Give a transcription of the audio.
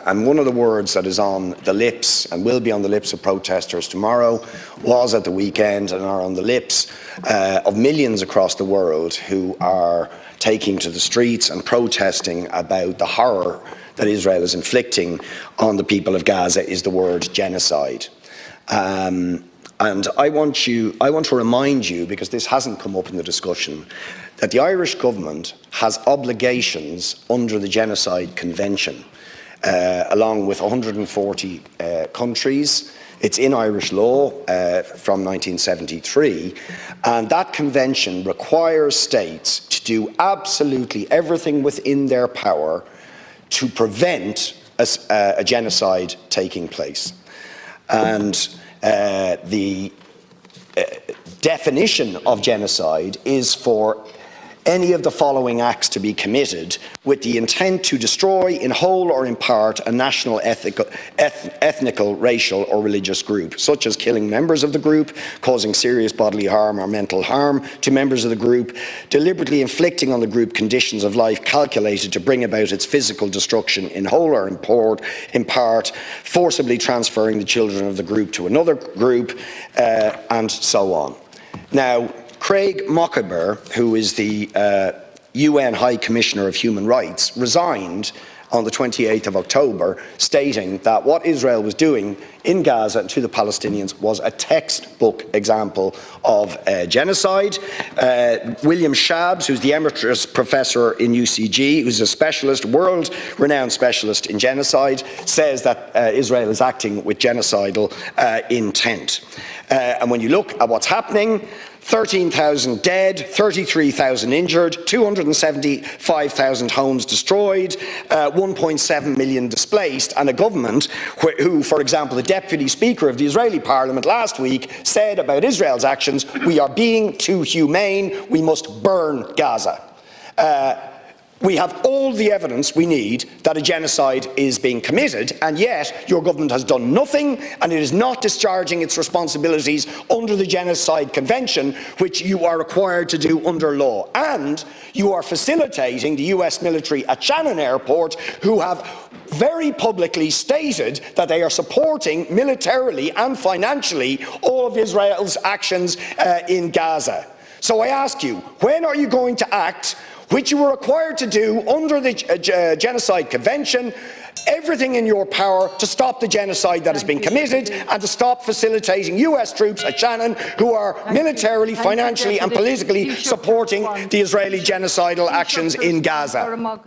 and one of the words that is on the lips and will be on the lips of protesters tomorrow, was at the weekend and are on the lips of millions across the world who are taking to the streets and protesting about the horror that Israel is inflicting on the people of Gaza, is the word genocide. And I want to remind you, because this hasn't come up in the discussion, that the Irish government has obligations under the Genocide Convention, along with 140 countries. It's in Irish law from 1973, and that convention requires states to do absolutely everything within their power to prevent a genocide taking place. And the definition of genocide is for any of the following acts to be committed with the intent to destroy in whole or in part a national, ethnical, racial or religious group, such as killing members of the group, causing serious bodily harm or mental harm to members of the group, deliberately inflicting on the group conditions of life calculated to bring about its physical destruction in whole or in part, forcibly transferring the children of the group to another group, and so on. Now, Craig Mockaber, who is the UN High Commissioner of Human Rights, resigned on the 28th of October, stating that what Israel was doing in Gaza and to the Palestinians was a textbook example of genocide. William Shabs, who's the Emeritus Professor in UCG, who's a specialist, world-renowned specialist in genocide, says that Israel is acting with genocidal intent. And when you look at what's happening, 13,000 dead, 33,000 injured, 275,000 homes destroyed, 1.7 million displaced, and a government who, for example, the Deputy Speaker of the Israeli Parliament last week said about Israel's actions, "We are being too humane, we must burn Gaza." We have all the evidence we need that a genocide is being committed, and yet your government has done nothing, and it is not discharging its responsibilities under the Genocide Convention, which you are required to do under law. And you are facilitating the US military at Shannon Airport, who have very publicly stated that they are supporting militarily and financially all of Israel's actions in Gaza. So I ask you, when are you going to act, which you were required to do under the Genocide Convention, everything in your power to stop the genocide that has been committed and to stop facilitating US troops at Shannon who are militarily, financially and politically supporting the Israeli genocidal actions in Gaza?